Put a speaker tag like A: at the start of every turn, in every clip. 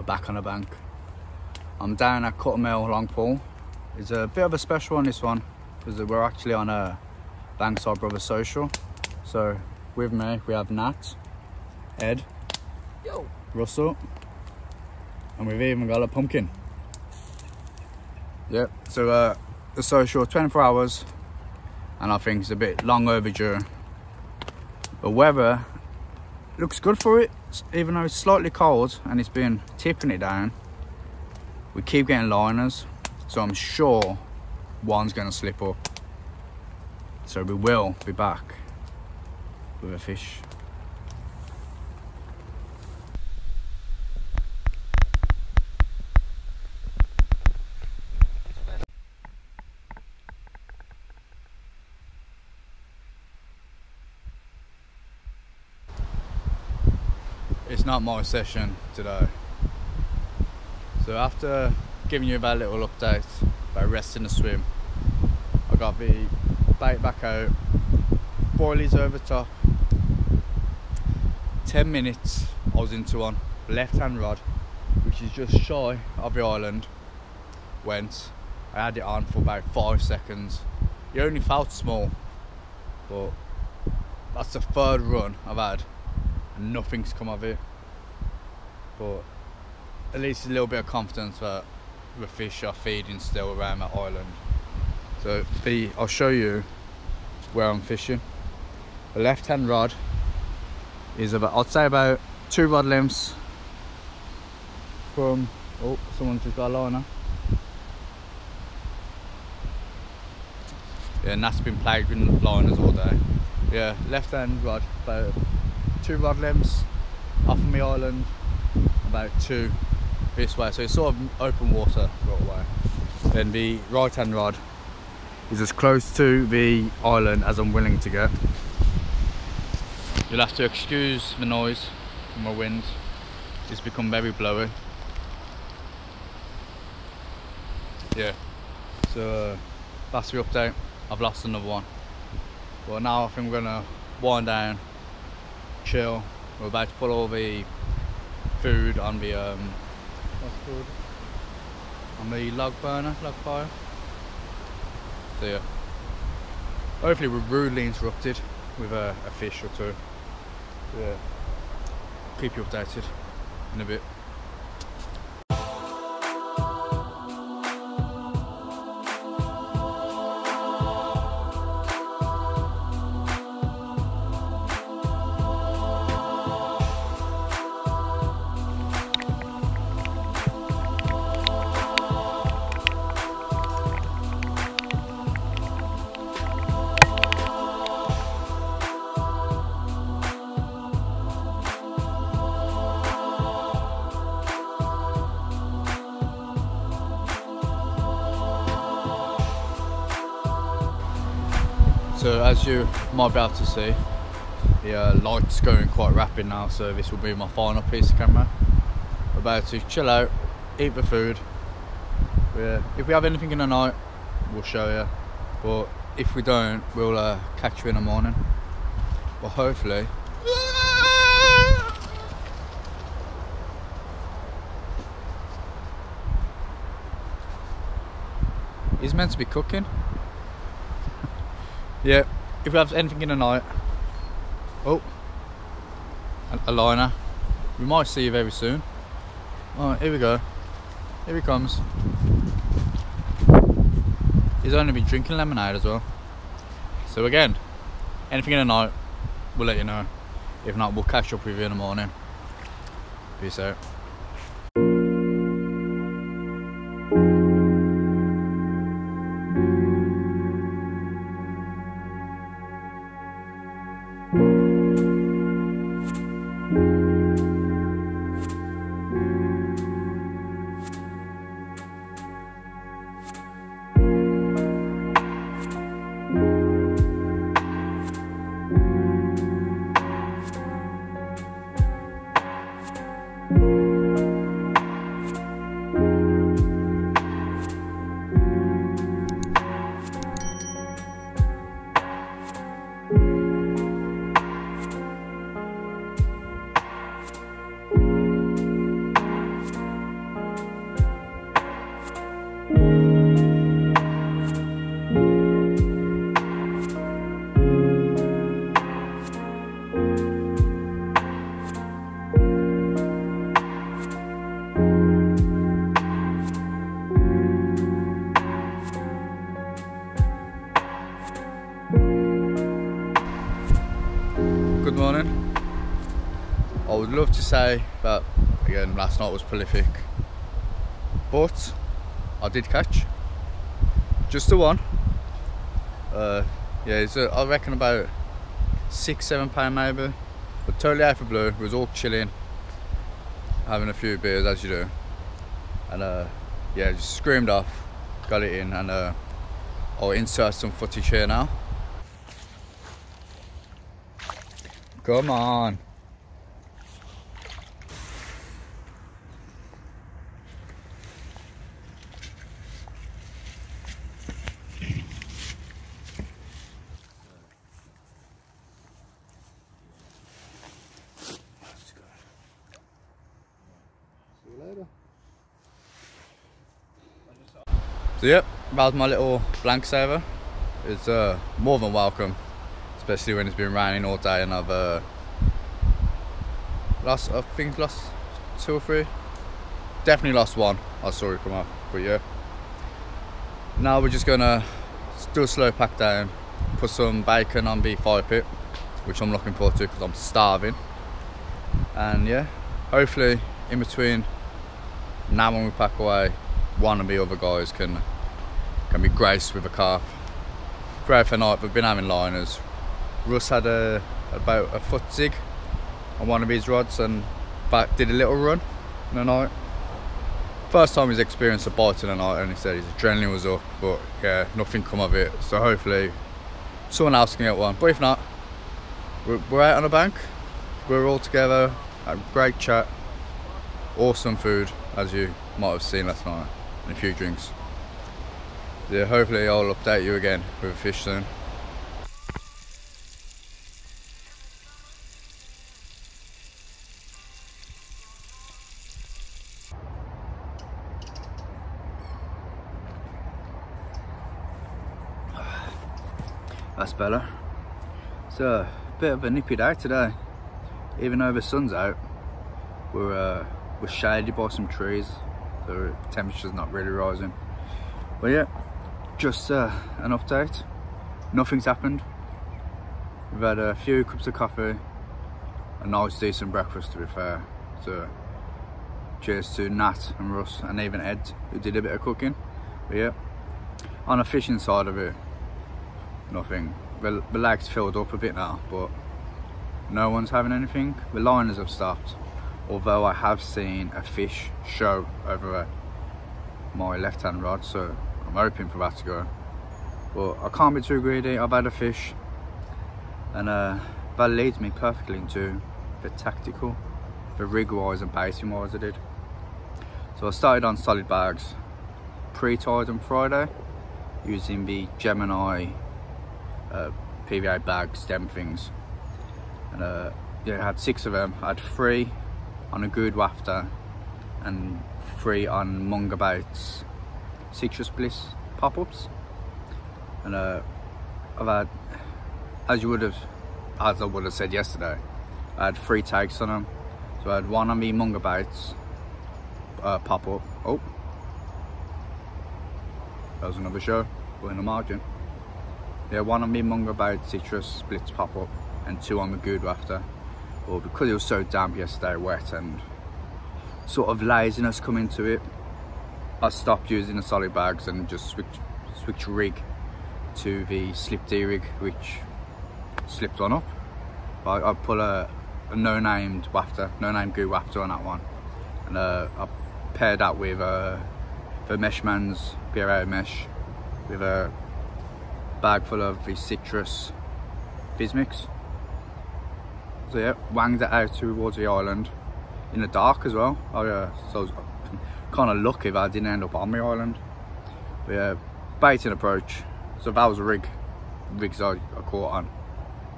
A: back on the bank. I'm down at Cuttle long pool. It's a bit of a special one, this one, because we're actually on a Bankside Brothers social. So with me we have Nat, Ed,
B: yo,
A: Russell, and we've even got a pumpkin. Yep, so the social 24 hours, and I think it's a bit long overdue. The weather looks good for it, even though it's slightly cold and it's been tipping it down. We keep getting liners, so I'm sure one's going to slip up. So we will be back with a fish. It's not my session today. So after giving you about a little update about resting the swim, I got the bait back out, boilies over top. 10 minutes I was into one, left hand rod, which is just shy of the island. I had it on for about 5 seconds. It only felt small, but that's the third run I've had and nothing's come of it. But at least a little bit of confidence that the fish are feeding still around that island. So I'll show you where I'm fishing. The left hand rod is about, I'd say about 2 rod lengths from, oh, someone's just got a liner. Yeah, and that's been plagued with liners all day. Yeah, left hand rod, about 2 rod lengths off of the island, about 2 this way, so it's sort of open water right away. Then the right hand rod is as close to the island as I'm willing to get. You'll have to excuse the noise from my wind. It's become very blowy. Yeah, so that's the update. I've lost another one. But now I think we're gonna wind down, chill. We're about to put all the food on the what's it called? On the log fire. So yeah, hopefully we're rudely interrupted with a fish or two. So yeah, keep you updated in a bit. So as you might be able to see, the light's going quite rapid now, so this will be my final piece of camera. We're about to chill out, eat the food. If we have anything in the night, we'll show you, but if we don't, we'll catch you in the morning. But hopefully he's meant to be cooking. Yeah, if we have anything in the night, oh, a liner, we might see you very soon. Alright, here we go, here he comes. He's only been drinking lemonade as well. So again, anything in the night, we'll let you know. If not, we'll catch up with you in the morning. Peace out. morning. I would love to say that, again, last night was prolific, but I did catch just the one. Yeah, it's I reckon about £6-7 maybe, but totally out of blue. It was all chilling, having a few beers as you do, and yeah, just screamed off, got it in, and I'll insert some footage here now. Come on. So yep, that was my little blank saver. It's more than welcome, especially when it's been raining all day, and I've lost 2 or 3. Definitely lost 1. I saw it come up, but yeah. Now we're just gonna do a slow pack down, put some bacon on the fire pit, which I'm looking forward to because I'm starving. And yeah, hopefully in between now when we pack away, one of the other guys can be graced with a carp. Throughout the night we've been having liners. Russ had about a foot zig on one of his rods and did a little run in the night. First time he's experienced a bite in the night, and he said his adrenaline was up, but yeah, nothing come of it. So hopefully someone else can get one, but if not, we're out on the bank, we're all together, had a great chat, awesome food as you might have seen last night, and a few drinks. Yeah, hopefully I'll update you again with a fish soon. That's better. It's a bit of a nippy day today. Even though the sun's out, we're shaded by some trees. The temperature's not really rising. But yeah, just an update. Nothing's happened. We've had a few cups of coffee, a nice decent breakfast to be fair. So cheers to Nat and Russ and even Ed, who did a bit of cooking. But yeah, on the fishing side of it, nothing. The lake's filled up a bit now, but no one's having anything. The liners have stopped, although I have seen a fish show over my left hand rod, so I'm hoping for that to go. But I can't be too greedy. I've had a fish, and that leads me perfectly into the tactical, the rig wise and baiting wise I did. So I started on solid bags, pre-tied on Friday using the Gemini PVA bag stem things, and yeah, I had 6 of them. I had 3 on a good wafter and 3 on Munga Baits Citrus Bliss pop-ups, and I've had, as I would have said yesterday, I had 3 takes on them. So I had 1 on the Munga Baits pop-up. Oh, that was another show, but in the margin. Yeah, 1 on the Munga Baits Citrus Splits pop-up and 2 on the good wafter. Well, because it was so damp yesterday, wet, and sort of laziness come into it, I stopped using the solid bags and just switched rig to the slip D rig, which slipped on up. I put a no-named wafter, no-name goo wafter on that one, and I paired that with the Meshman's PRA mesh with a bag full of the citrus Bizmix. So yeah, wanged it out towards the island in the dark as well. So I was kind of lucky that I didn't end up on the island. But yeah, baiting approach. So that was a rigs I caught on.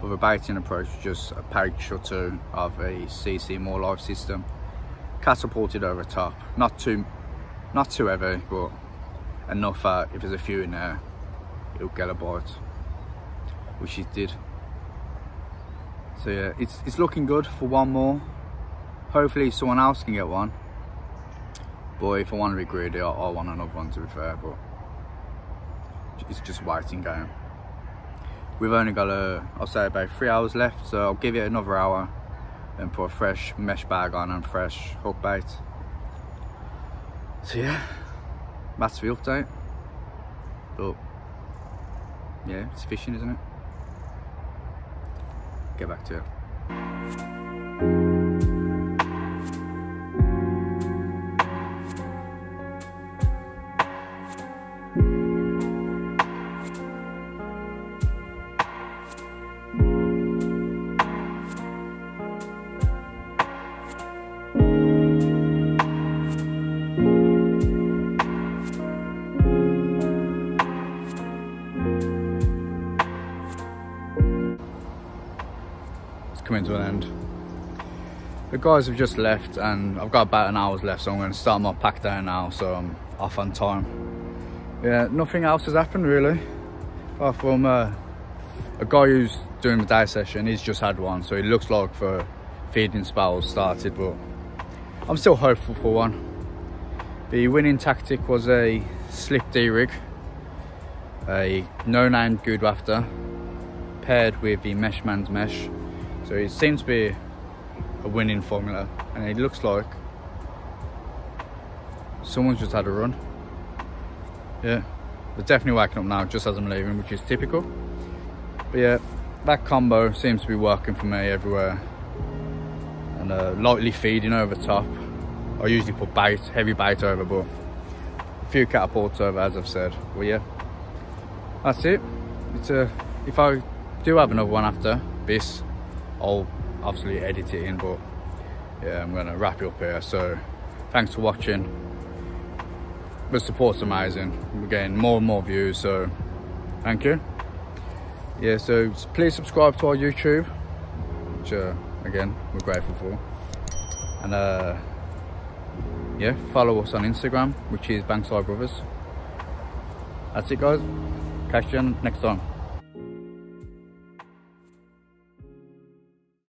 A: But the baiting approach was just a pouch or 2 of a CC More Life system, catapulted over top. Not too heavy, but enough that if there's a few in there, it'll get a bite, which it did. So yeah, it's looking good for 1 more. Hopefully someone else can get one. But if I want to be greedy, I want another one, to be fair. But it's just a waiting game. we've only got I'll say about 3 hours left, so I'll give it another hour and put a fresh mesh bag on and fresh hook bait. So yeah, that's the update. But yeah, it's fishing, isn't it? Get back to it. Coming to an end. The guys have just left and I've got about an hour's left, so I'm going to start my pack down now, so I'm off on time. Yeah, nothing else has happened really, apart from a guy who's doing the day session. He's just had one, so it looks like the feeding spells started, but I'm still hopeful for one. The winning tactic was a slip D-rig, a no-name good wafter paired with the Meshman's mesh. So it seems to be a winning formula, and it looks like someone's just had a run. Yeah, they're definitely waking up now just as I'm leaving, which is typical. But yeah, that combo seems to be working for me everywhere. And lightly feeding over top. I usually put bait, heavy bait over, but a few catapults over, as I've said. Well yeah, that's it. It's if I do have another one after this, I'll obviously edit it in, but yeah, I'm gonna wrap it up here. So thanks for watching. The support's amazing. We're getting more and more views, so thank you. Yeah, so please subscribe to our YouTube, which again, we're grateful for. And yeah, follow us on Instagram, which is Bankside Brothers. That's it guys, catch you next time.